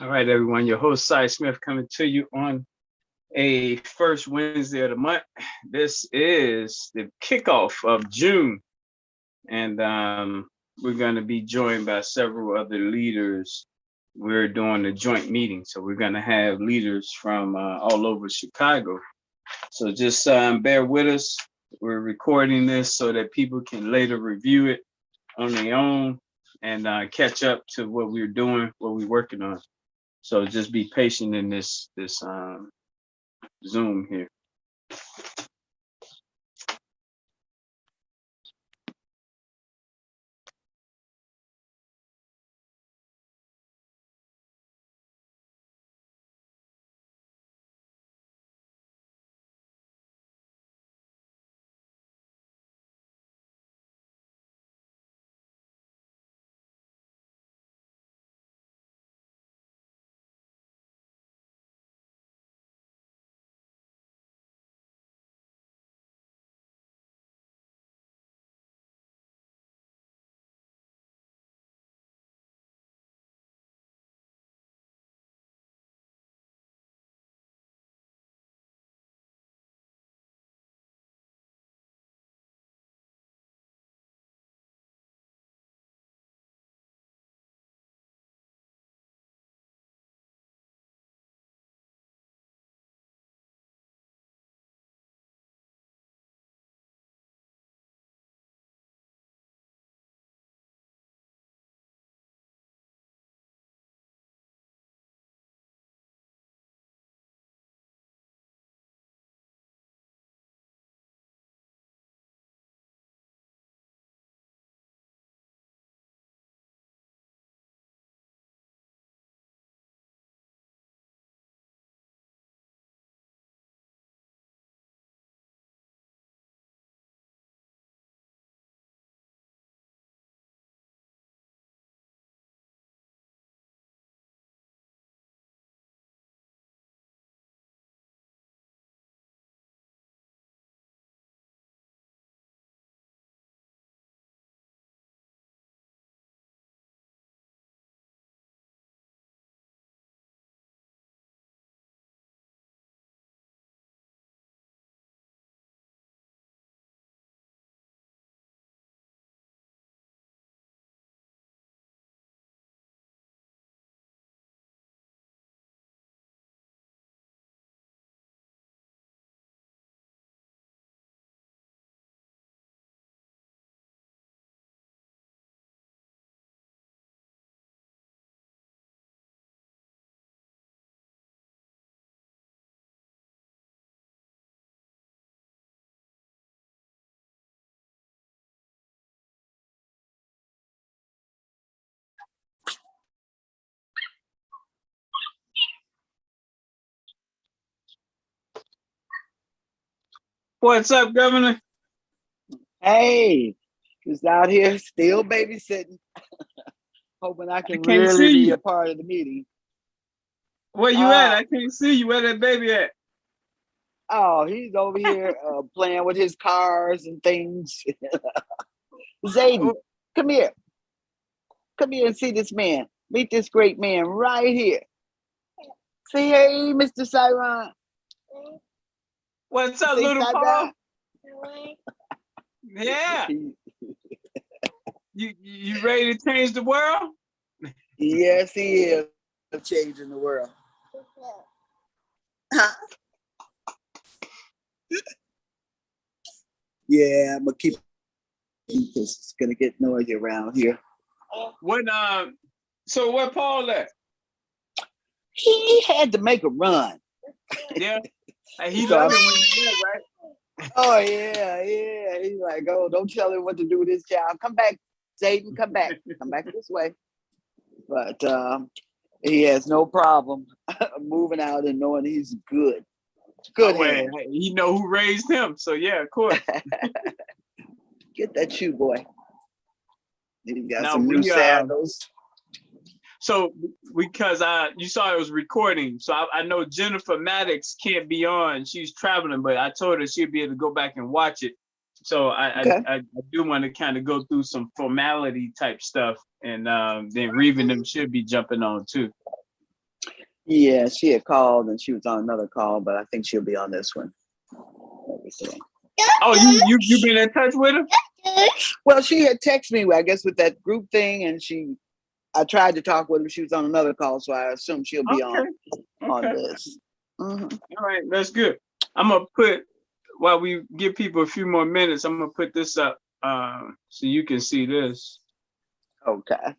All right, everyone. Your host, Cy Smith, coming to you on a first Wednesday of the month. This is the kickoff of June, and we're going to be joined by several other leaders. We're doing a joint meeting, so we're going to have leaders from all over Chicago. So just bear with us. We're recording this so that people can later review it on their own and catch up to what we're doing, what we're working on. So just be patient in this Zoom here. What's up, Governor? Hey, just out here still babysitting, hoping I I can can't really see be a you. part of the meeting. Where you at? Uh I can't see you. Where that baby at? oh, he's over here playing with his cars and things. Zayden, Oh, come here. Come here and see this man. Meet this great man right here. Say hey, Mr. Siron. what's up, Say little Paul? Siron. Yeah. You ready to change the world? Yes, he is changing the world. Yeah, I'm gonna keep this. It's gonna get noisy around here. When so where Paul at? He had to make a run. Yeah. He So love I'm it when you there, right? Oh yeah. He's like, oh, don't tell him what to do with his child. Come back, Zayden. Come back this way. But he has no problem moving out and knowing he's good. Good Oh wait, hands. he know who raised him, so yeah, of course. Get that shoe, boy. He got Now some new we sandals. so because you saw it was recording, so I know Jennifer Maddox can't be on. She's traveling, but I told her she'd be able to go back and watch it. So Okay. I do want to kind of go through some formality type stuff, and then Reeve and them should be jumping on too. Yeah, she had called and she was on another call, but I think she'll be on this one. Let me see. Oh, you been in touch with her? Well, she had texted me, I guess, with that group thing, and I tried to talk with her. She was on another call, so I assume she'll be on Okay. this. Mhm. All right, that's good. I'm gonna put, while we give people a few more minutes, I'm gonna put this up so you can see this. Okay.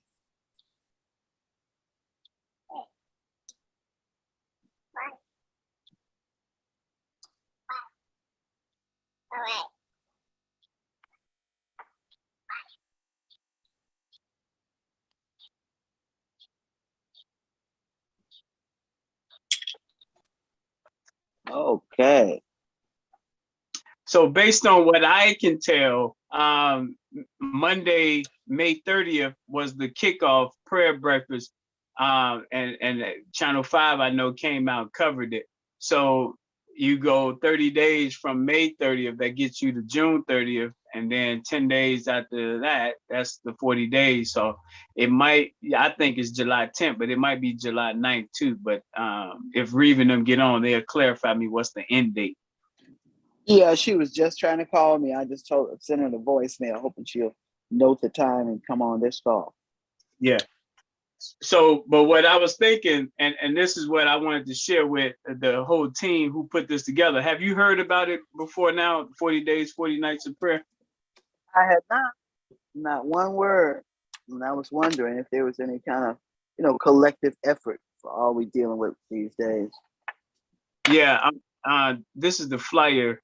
Okay. So based on what I can tell, Monday, May 30th was the kickoff prayer breakfast. And Channel 5, I know, came out and covered it. So you go 30 days from May 30th, that gets you to June 30th. And then 10 days after that, that's the 40 days. So it might, I think it's July 10th, but it might be July 9th too. But if Reeve and them get on, they'll clarify me what's the end date. Yeah, she was just trying to call me. I just sent her the voicemail, hoping she'll note the time and come on this call. Yeah. So, but what I was thinking, and this is what I wanted to share with the whole team who put this together. Have you heard about it before now? 40 days, 40 nights of prayer? I had not one word. And I was wondering if there was any kind of, collective effort for all we dealing with these days. Yeah, this is the flyer.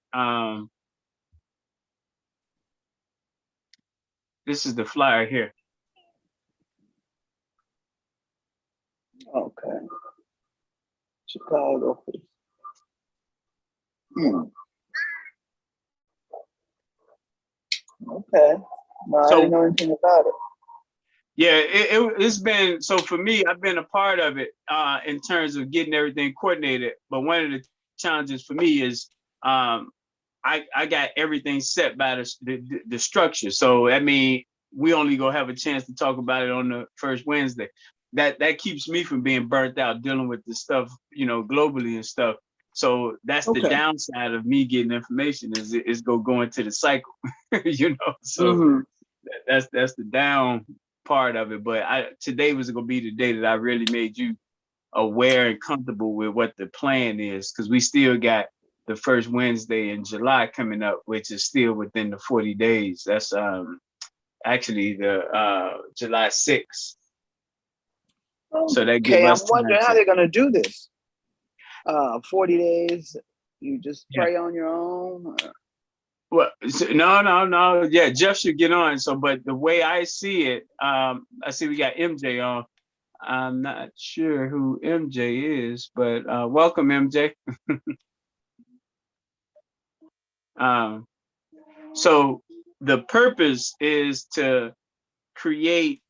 This is the flyer here. Okay. Chicago. Okay. No, I didn't know anything about it. Yeah, it's been, so for me, I've been a part of it in terms of getting everything coordinated. But one of the challenges for me is I got everything set by the structure. So I mean, we only gonna have a chance to talk about it on the first Wednesday. That keeps me from being burnt out dealing with the stuff, globally and stuff. So that's the downside of me getting information is go into the cycle, So that's the down part of it. But today was gonna be the day that I really made you aware and comfortable with what the plan is, because we still got the first Wednesday in July coming up, which is still within the 40 days. That's actually the July 6th. So that gives us I'm wondering how they're gonna do this. 40 days, you just pray on your own? Well, no. Yeah, Jeff should get on. So, but the way I see it, I see we got MJ on. I'm not sure who MJ is, but welcome, MJ. So the purpose is to create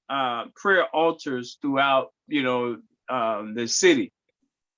prayer altars throughout, the city.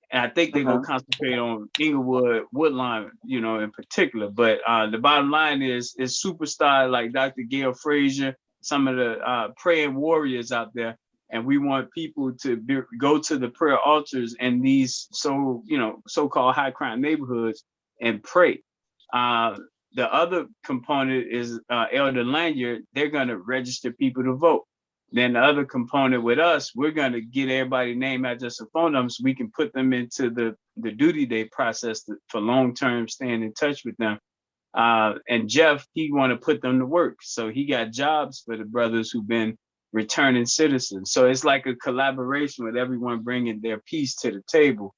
And I think they're gonna concentrate on Inglewood, Woodline, in particular. But the bottom line is superstars like Dr. Gail Frazier, some of the praying warriors out there, and we want people to go to the prayer altars in these so-called high crime neighborhoods and pray. The other component is Elder Lanyard. They're gonna register people to vote. Then the other component with us, we're going to get everybody's name, address, and phone number so we can put them into the duty day process for long-term staying in touch with them. And Jeff, he want to put them to work. So he got jobs for the brothers who've been returning citizens. So it's like a collaboration with everyone bringing their piece to the table.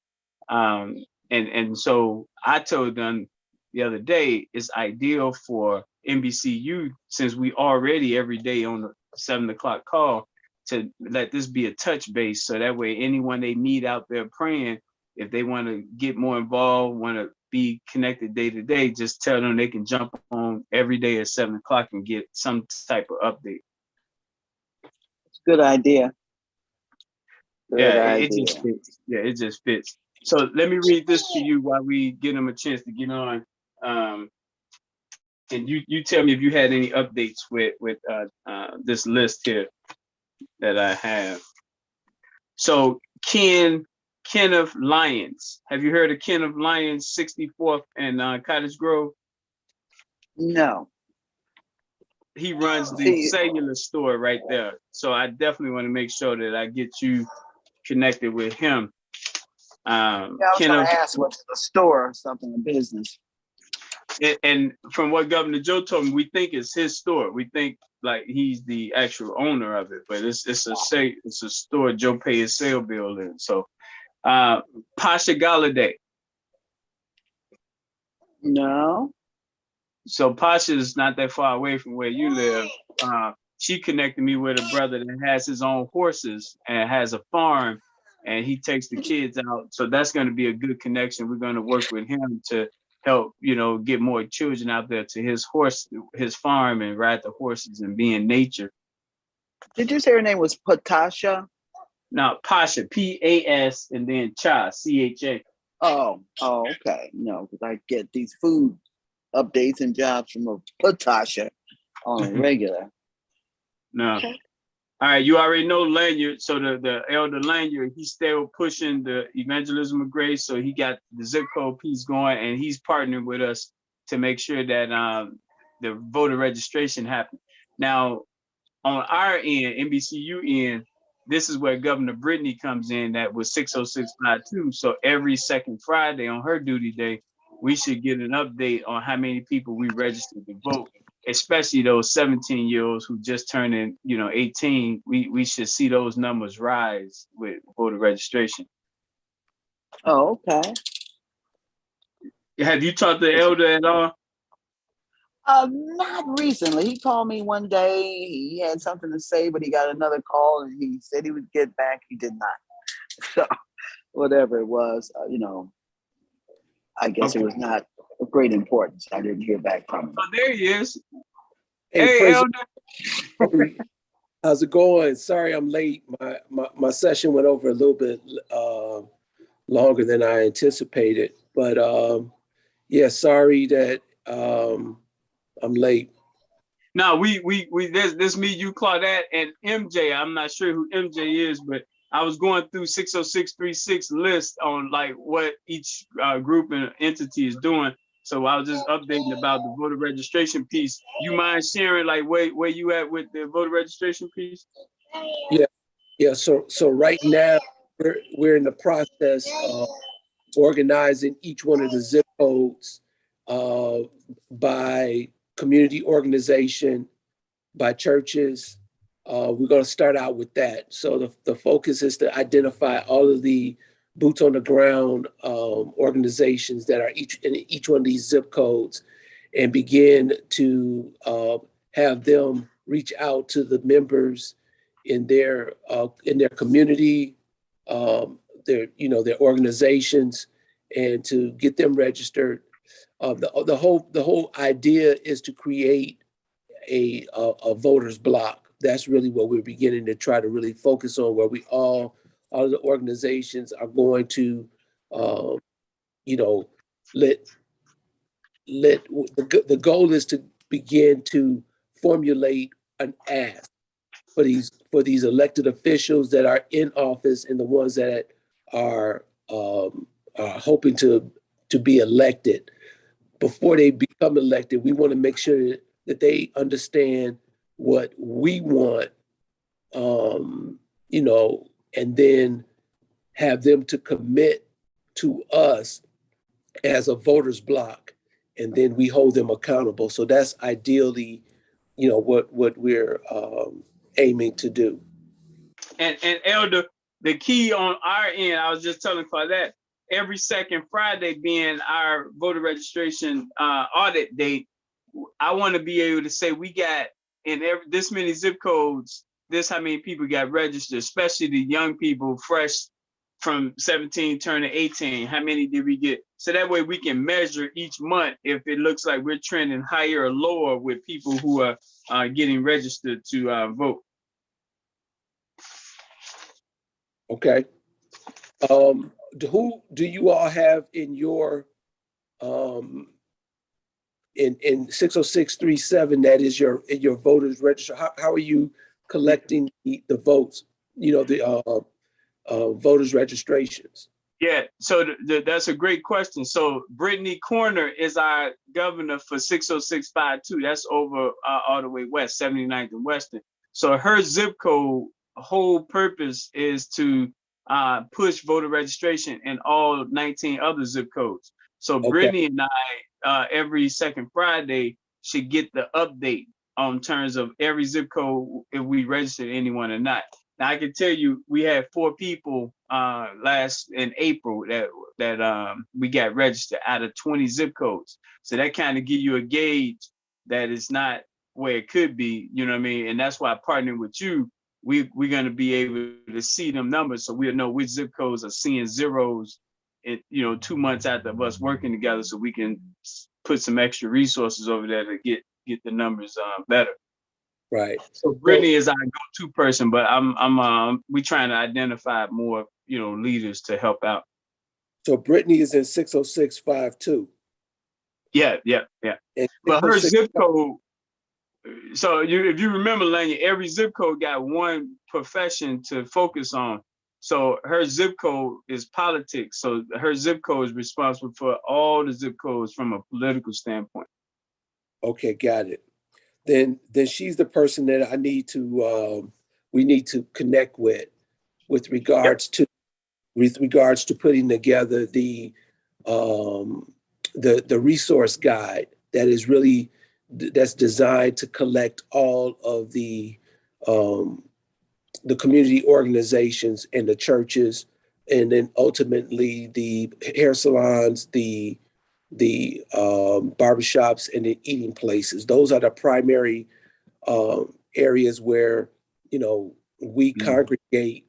And so I told them the other day, it's ideal for NBCU, since we already every day on the 7 o'clock call, to let this be a touch base. So that way, anyone they meet out there praying, if they want to get more involved, want to be connected day to day, just tell them they can jump on every day at 7 o'clock and get some type of update. It's a good idea. It just fits. Yeah, it just fits. So let me read this to you while we get them a chance to get on. And you tell me if you had any updates with this list here that I have. So Ken Kenneth Lyons. Have you heard of Kenneth Lyons, 64th and Cottage Grove? No. He runs the See, cellular store right there. So I definitely want to make sure that I get you connected with him. yeah, I was going to ask what's the store or something, a business. And from what Governor Joe told me, we think it's his store. We think like he's the actual owner of it, but it's a store Joe pay his sale bill in. So Pasha Galladay. No. So Pasha is not that far away from where you live. She connected me with a brother that has his own horses and has a farm, and he takes the kids out. So that's going to be a good connection. We're going to work with him to help, get more children out there to his farm and ride the horses and be in nature. Did you say her name was Patasha? No, Pasha, P-A-S, and then Cha, C-H-A. Oh, okay. No, because I get these food updates and jobs from a Patasha on a regular. No. All right, you already know Lanyard. So the elder Lanyard, he's still pushing the evangelism of grace. So he got the zip code piece going, and he's partnering with us to make sure that the voter registration happens. Now, on our end, NBCU end, this is where Governor Brittany comes in. That was 60652. So every second Friday on her duty day, we should get an update on how many people we registered to vote, especially those 17-year-olds who just turned in, 18. We should see those numbers rise with voter registration. Oh, okay. Have you talked to the elder at all? Not recently. He called me one day. He had something to say, but he got another call and he said he would get back. He did not. So whatever it was, I guess It was not of great importance. I didn't hear back from him. Oh, there he is. Hey, Elder. How's it going? Sorry I'm late. My session went over a little bit longer than I anticipated. But yeah, sorry that I'm late. No, there's me, you, Claudette, and MJ. I'm not sure who MJ is, but I was going through 60636 list on like what each group and entity is doing. So I was just updating about the voter registration piece. You mind sharing like where you at with the voter registration piece? Yeah. So right now we're in the process of organizing each one of the zip codes by community organization, by churches. We're going to start out with that. So the focus is to identify all of the boots on the ground organizations that are in each one of these zip codes, and begin to have them reach out to the members in their community, their organizations, and to get them registered. The whole idea is to create a voters block. That's really what we're beginning to try to really focus on, where we all of the organizations are going to, the goal is to begin to formulate an ask for these elected officials that are in office and the ones that are hoping to be elected. Before they become elected, we want to make sure that they understand what we want, and then have them to commit to us as a voters block, and then we hold them accountable. So that's ideally, what we're aiming to do. And Elder, the key on our end, I was just telling Claudette, every second Friday being our voter registration audit date, I want to be able to say we got in this many zip codes, this how many people got registered, especially the young people fresh from 17 turning 18. How many did we get? So that way we can measure each month if it looks like we're trending higher or lower with people who are getting registered to vote. Okay. Who do you all have in your in 60637 that is your voters register? How are you collecting the votes? The voters registrations. Yeah, so that's a great question. So Brittany Corner is our governor for 60652. That's over all the way west, 79th and Western. So her zip code whole purpose is to push voter registration in all 19 other zip codes. So Okay. Brittany and I, every second Friday, should get the update on terms of every zip code if we registered anyone or not. Now I can tell you, we had 4 people last in April that we got registered out of 20 zip codes. So that kind of give you a gauge that it's not where it could be. You know what I mean? And that's why partnering with you, we're gonna be able to see them numbers, so we'll know which zip codes are seeing zeros. 2 months after us working together, so we can put some extra resources over there to get the numbers better. Right. So Brittany is our go-to person, but we trying to identify more, leaders to help out. So Brittany is in 60652. Yeah. And But her 606 zip code, so if you remember, Lanya, every zip code got one profession to focus on. So her zip code is politics. So her zip code is responsible for all the zip codes from a political standpoint. Okay, got it. Then she's the person that I need to we need to connect with regards to putting together the resource guide that is really that's designed to collect all of the community organizations and the churches, and then ultimately the hair salons, the barbershops, and the eating places. Those are the primary areas where we congregate,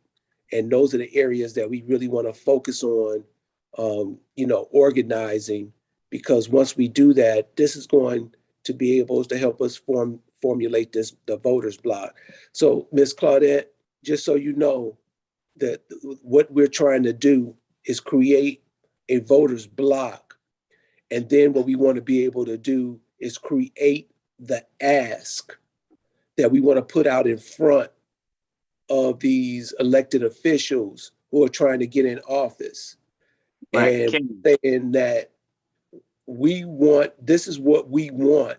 and those are the areas that we really want to focus on, organizing, because once we do that, this is going to be able to help us formulate the voters block. So, Ms. Claudette, just so you know, that what we're trying to do is create a voters block. And then what we want to be able to do is create the ask that we want to put out in front of these elected officials who are trying to get in office. Right. And saying that this is what we want.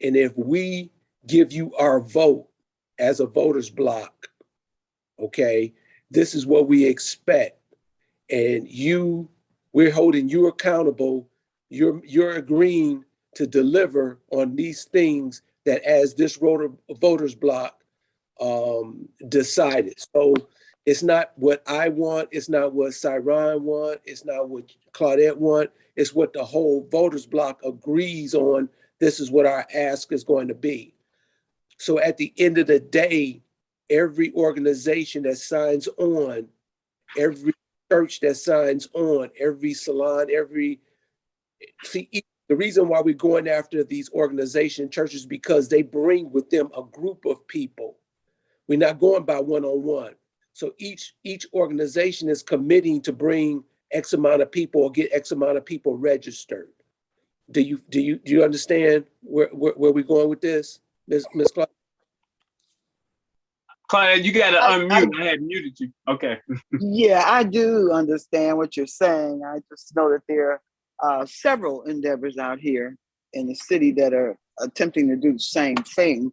And if we give you our vote as a voters block, okay, this is what we expect. And we're holding you accountable. You're agreeing to deliver on these things that as this voters block decided. So it's not what I want. It's not what Cyron want. It's not what Claudette want. It's what the whole voters block agrees on. This is what our ask is going to be. So at the end of the day, every organization that signs on, every church that signs on, every salon, the reason why we're going after these organization churches, because they bring with them a group of people. We're not going by one-on-one. So each organization is committing to bring X amount of people or get X amount of people registered. Do you understand where we're going with this, Ms. Clark? Claudia, you got to unmute. I had muted you. Okay. Yeah, I do understand what you're saying. I just know that there are several endeavors out here in the city that are attempting to do the same thing.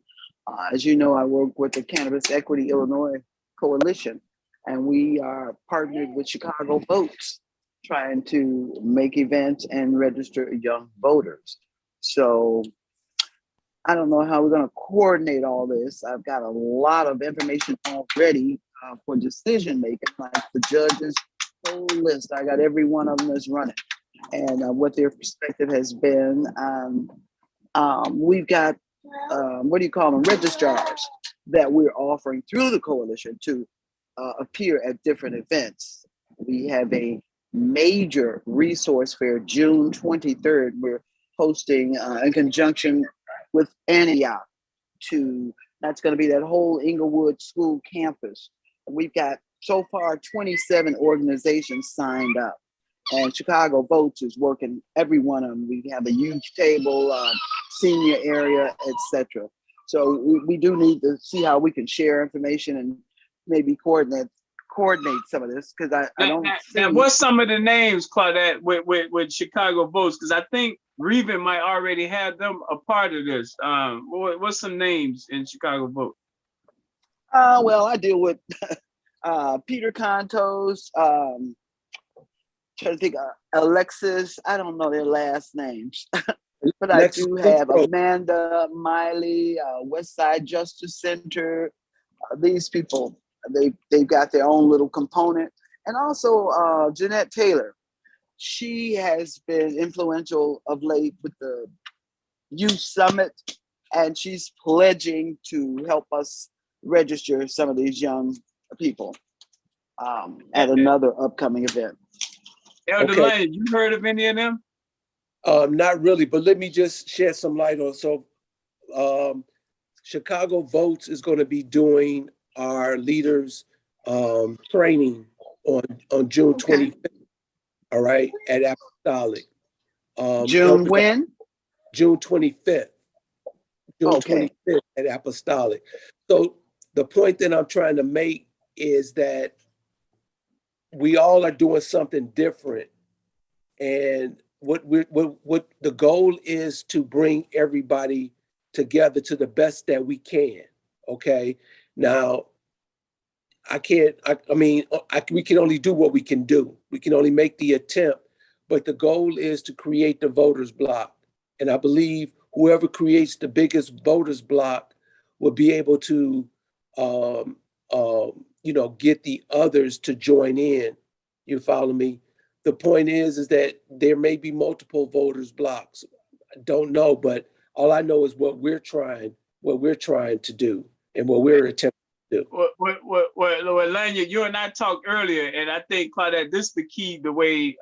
As you know, I work with the Cannabis Equity Illinois Coalition, and we are partnered with Chicago Votes, trying to make events and register young voters. So I don't know how we're going to coordinate all this. I've got a lot of information already for decision making, like the judges' whole list. I got every one of them that's running, and what their perspective has been. We've got what do you call them, registrars that we're offering through the coalition to appear at different events. We have a major resource fair June 23rd. We're hosting in conjunction with Antioch. That's going to be that whole Inglewood School campus. We've got so far 27 organizations signed up, and Chicago Votes is working every one of them. We have a huge table, senior area, etc. So we do need to see how we can share information and maybe coordinate coordinate some of this because I don't see. Now, what's some of the names, Claudette, with Chicago Votes? Because I think Reven might already have them a part of this. What's some names in Chicago Vote? Well, I deal with Peter Contos, trying to think, Alexis, I don't know their last names, but I do have Amanda Miley, West Side Justice Center. These people, they've got their own little component. And also Jeanette Taylor. She has been influential of late with the Youth Summit, and she's pledging to help us register some of these young people at another upcoming event. Elder Lane, you heard of any of them? Not really, but let me just shed some light on. So Chicago Votes is going to be doing our leaders training on June 25th, all right, at Apostolic. June when? June 25th. June 25th at Apostolic. So the point that I'm trying to make is that we all are doing something different. And what the goal is to bring everybody together to the best that we can. Okay. Now, we can only do what we can do. We can only make the attempt, but the goal is to create the voters block. And I believe whoever creates the biggest voters block will be able to, get the others to join in. You follow me? The point is that there may be multiple voters blocks. I don't know, but all I know is what we're trying to do and what we're attempting to do. Well, Lanya, you and I talked earlier, and I think, Claudette, this is the key, the way,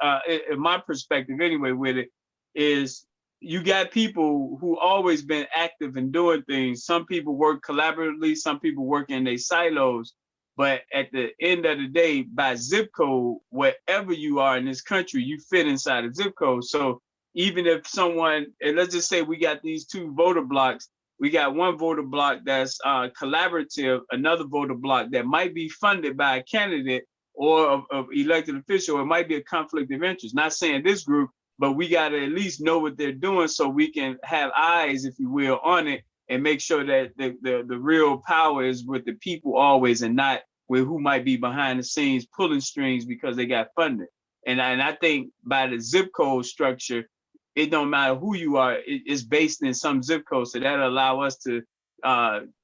in my perspective anyway, with it, is you got people who always been active in doing things. Some people work collaboratively, some people work in their silos. But at the end of the day, by zip code, wherever you are in this country, you fit inside a zip code. So even if someone, and let's just say we got these two voter blocks, we got one voter block that's collaborative, another voter block that might be funded by a candidate or of elected official. It might be a conflict of interest. Not saying this group, but we got to at least know what they're doing so we can have eyes, if you will, on it and make sure that the real power is with the people always and not with who might be behind the scenes pulling strings because they got funded. And I think by the zip code structure, it don't matter who you are, it's based in some zip code. So that'll allow us to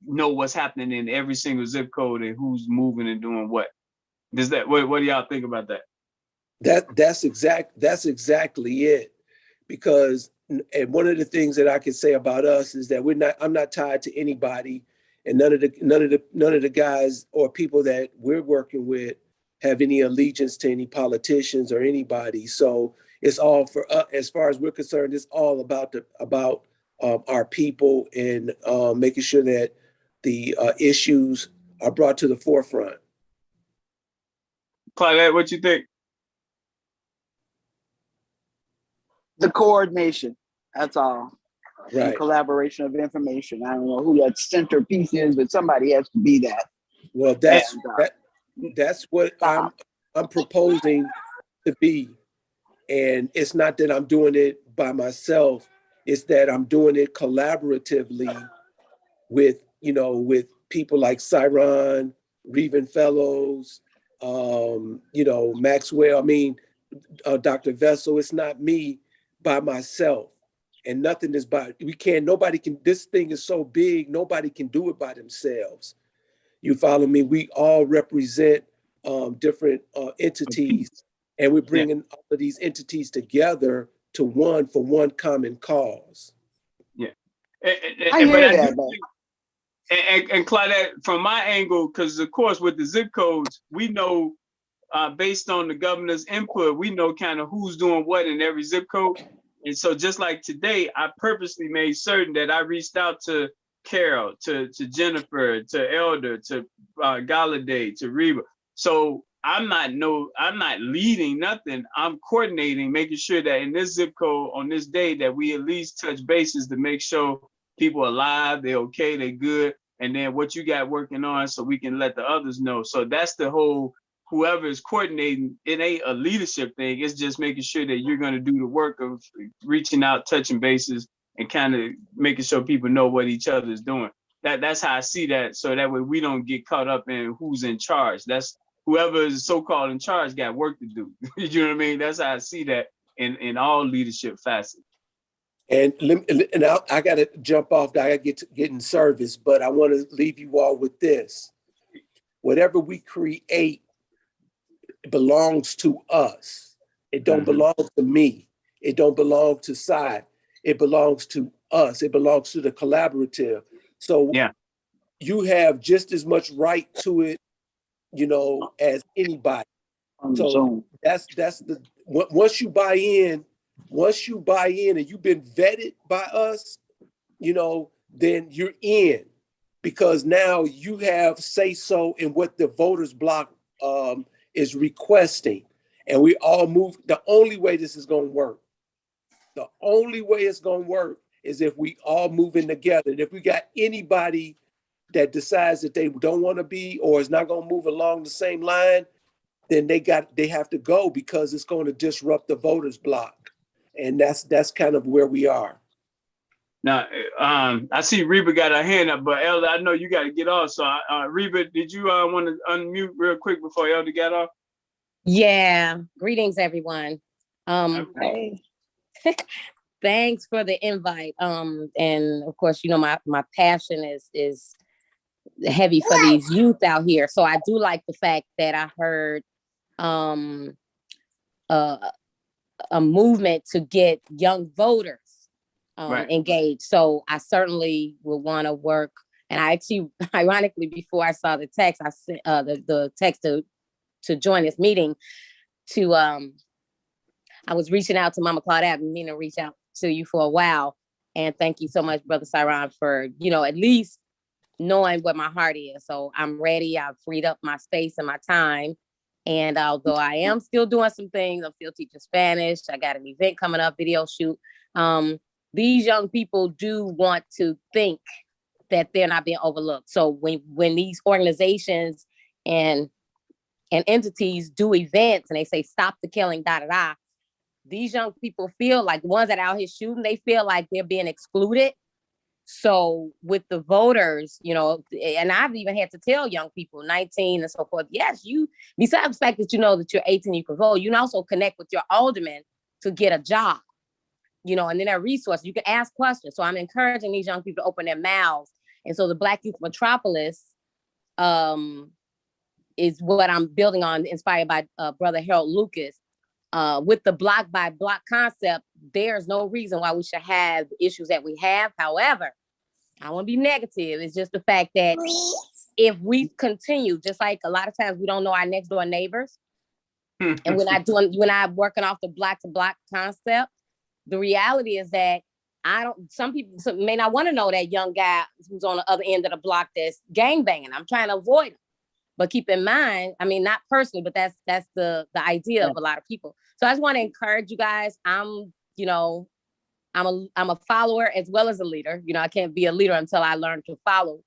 know what's happening in every single zip code and who's moving and doing what. What do y'all think about that? That's exactly it. Because and one of the things that I can say about us is that I'm not tied to anybody, and none of the guys or people that we're working with have any allegiance to any politicians or anybody. So it's all for us, as far as we're concerned, it's all about our people and making sure that the issues are brought to the forefront. Claudette, what you think? The coordination, that's all. Right. The collaboration of information. I don't know who that centerpiece is, but somebody has to be that. Well, that's what I'm proposing to be. And it's not that I'm doing it by myself, it's that I'm doing it collaboratively with people like Cyron, Reven Fellows, Maxwell, Dr. Vessel. It's not me by myself, and nothing is this thing is so big, nobody can do it by themselves. You follow me? We all represent different entities, and we're bringing all of these entities together for one common cause. Yeah. And Claudette, from my angle, because of course with the zip codes, we know based on the governor's input, we know kind of who's doing what in every zip code. And so just like today, I purposely made certain that I reached out to Carol, to Jennifer, to Elder, to Galladay, to Reba. So I'm not leading nothing. I'm coordinating, making sure that in this zip code on this day that we at least touch bases to make sure people are alive, they're okay, they're good. And then what you got working on so we can let the others know. So that's the whole whoever is coordinating, it ain't a leadership thing. It's just making sure that you're going to do the work of reaching out, touching bases, and kind of making sure people know what each other is doing. That's how I see that. So that way we don't get caught up in who's in charge. That's whoever is so-called in charge got work to do. You know what I mean? That's how I see that in all leadership facets. And I got to jump off. I got to get in service, but I want to leave you all with this. Whatever we create belongs to us. It don't belong to me. It don't belong to Cy. It belongs to us. It belongs to the collaborative. So yeah, you have just as much right to it, as anybody. So that's the once you buy in and you've been vetted by us, then you're in, because now you have say so in what the voters block is requesting, and we all move. The only way this is going to work, the only way it's going to work is if we all move in together. And if we got anybody that decides that they don't want to be or is not going to move along the same line, then they have to go, because it's going to disrupt the voters block. And that's kind of where we are. Now, I see Reba got her hand up, but Elder, I know you got to get off. So, Reba, did you want to unmute real quick before Elder got off? Yeah. Greetings, everyone. Okay. Thanks for the invite. And of course, my passion is heavy for these youth out here. So I do like the fact that I heard a movement to get young voters engaged. So I certainly will want to work. And I actually, ironically, before I saw the text, I sent the text to join this meeting. I was reaching out to Mama Claudette. I've been meaning to reach out to you for a while. And thank you so much, Brother Cyron, for, at least knowing what my heart is. So I'm ready. I've freed up my space and my time. And although I am still doing some things, I'm still teaching Spanish. I got an event coming up, video shoot. These young people do want to think that they're not being overlooked. So when these organizations and entities do events and they say, stop the killing, these young people feel like, the ones that are out here shooting, they feel like they're being excluded. So with the voters, and I've even had to tell young people, 19 and so forth, yes, besides the fact that that you're 18, you can vote, you can also connect with your alderman to get a job, and then there are resources. You can ask questions. So I'm encouraging these young people to open their mouths. And so the Black Youth Metropolis is what I'm building on, inspired by Brother Harold Lucas. With the block by block concept, there's no reason why we should have the issues that we have. However, I want to be negative. It's just the fact that if we continue, just like a lot of times we don't know our next door neighbors, and we're not working off the block to block concept, the reality is that some people may not want to know that young guy who's on the other end of the block that's gangbanging. I'm trying to avoid him. But keep in mind, I mean, not personally, but that's the idea of a lot of people. So I just want to encourage you guys. I'm a follower as well as a leader. I can't be a leader until I learn to follow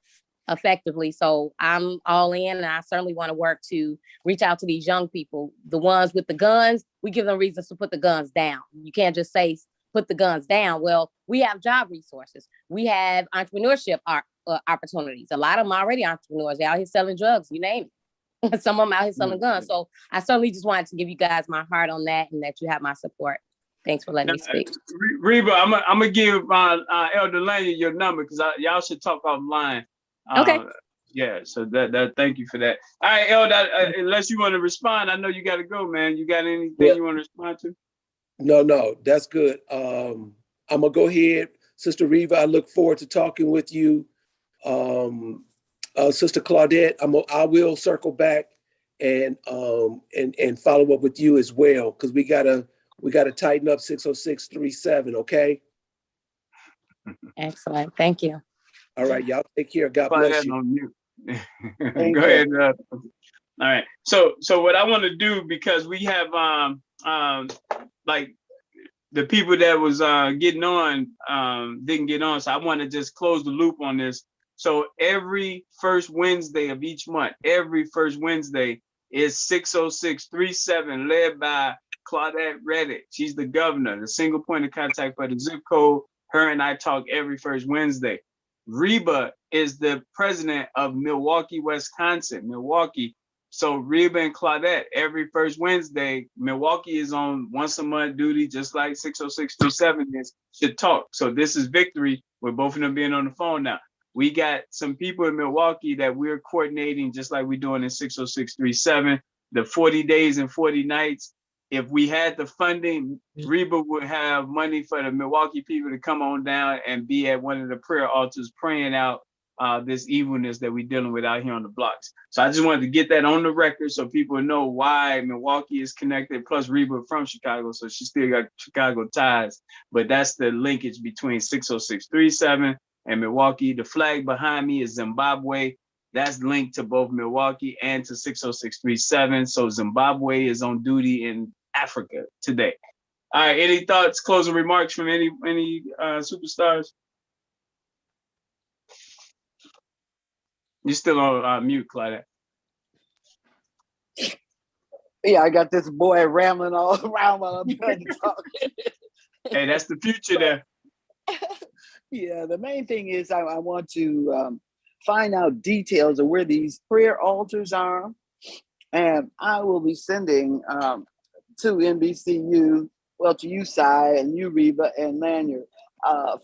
effectively. So I'm all in, and I certainly want to work to reach out to these young people. The ones with the guns, we give them reasons to put the guns down. You can't just say, put the guns down. Well, we have job resources. We have entrepreneurship opportunities. A lot of them are already entrepreneurs. They're out here selling drugs, you name it. Some of them out here selling guns. So I certainly just wanted to give you guys my heart on that, and that you have my support. Thanks for letting me speak. Reba, I'm gonna give Elder Lanya your number, because y'all should talk offline. Okay. Yeah, so that thank you for that. All right, Elder, unless you want to respond, I know you got to go, man. You got anything you want to respond to? No, that's good. I'm gonna go ahead, Sister Reva. I look forward to talking with you. Sister Claudette, I will circle back and follow up with you as well, because we gotta tighten up 60637. Okay. Excellent. Thank you. All right, y'all take care. God bless you. Go ahead. All right. So what I want to do, because we have like the people that was getting on didn't get on, so I want to just close the loop on this. So every first Wednesday of each month, is 60637, led by Claudette Reddick. She's the governor, the single point of contact for the zip code. Her and I talk every first Wednesday. Reba is the president of Milwaukee, Wisconsin. Milwaukee. So Reba and Claudette, every first Wednesday, Milwaukee is on once a month duty, just like 60637 is, should talk. So this is Victory with both of them being on the phone now. We got some people in Milwaukee that we're coordinating, just like we're doing in 60637, the 40 days and 40 nights. If we had the funding, Reba would have money for the Milwaukee people to come on down and be at one of the prayer altars praying out this evilness that we're dealing with out here on the blocks. So I just wanted to get that on the record so people know why Milwaukee is connected, plus Reba from Chicago, so she still got Chicago ties. But that's the linkage between 60637 and Milwaukee. The flag behind me is Zimbabwe. That's linked to both Milwaukee and to 60637. So Zimbabwe is on duty in Africa today. All right, any thoughts, closing remarks from any superstars? You're still on mute, Claudette. Yeah, I got this boy rambling all around while I'm trying to talk. Hey, that's the future there. Yeah, the main thing is I want to find out details of where these prayer altars are. And I will be sending to NBCU, well, to you, Cy, and you, Reba, and Lanyard,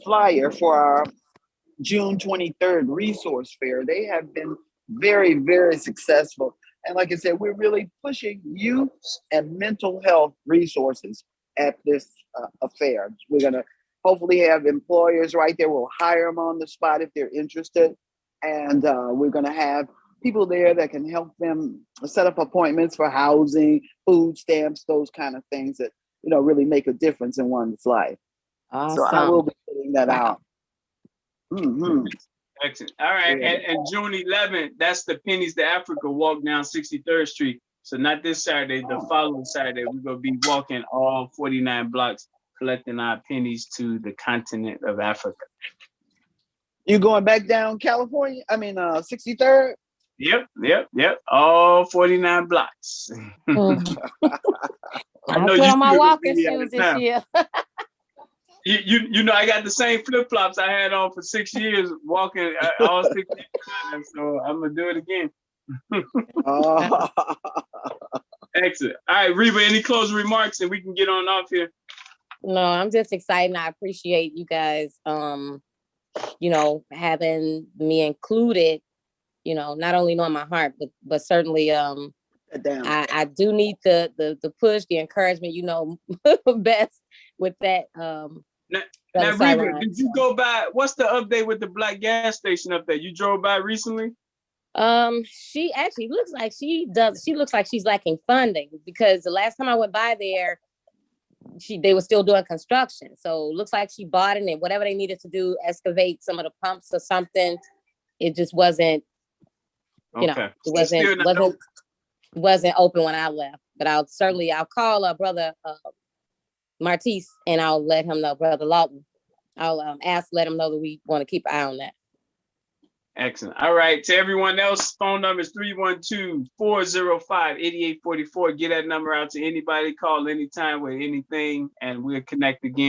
flyer for our June 23rd resource fair. They have been very, very successful. And like I said, we're really pushing youth and mental health resources at this affair. We're going to hopefully have employers right there. We'll hire them on the spot if they're interested. And we're going to have people there that can help them set up appointments for housing, food stamps, those kind of things that, you know, really make a difference in one's life. Awesome. So I will be putting that out. Mm-hmm. Excellent. All right. Yeah. And June 11th, that's the Pennies to Africa walk down 63rd Street. So not this Saturday, the following Saturday, we're going to be walking all 49 blocks, collecting our pennies to the continent of Africa. You going back down California? I mean, 63rd? Yep. All 49 blocks. I put on my walking shoes this year. You know, I got the same flip flops I had on for 6 years, walking all 6 years. So I'm gonna do it again. Excellent. All right, Reba, any closing remarks, and we can get on off here. No, I'm just excited. And I appreciate you guys, you know, having me included. You know, not only knowing my heart, but certainly, I do need the push, the encouragement. You know, best with that. Now, Reba, did you go by? What's the update with the black gas station up there? You drove by recently? She actually looks like she looks like she's lacking funding, because the last time I went by there, they were still doing construction. So it looks like she bought it, and whatever they needed to do, excavate some of the pumps or something, it just wasn't, you know, it wasn't open when I left. But I'll call brother Martise, and I'll let him know, Brother Lawton. I'll let him know that we want to keep an eye on that. Excellent. All right. To everyone else, phone number is 312-405-8844. Get that number out to anybody. Call anytime with anything, and we'll connect again.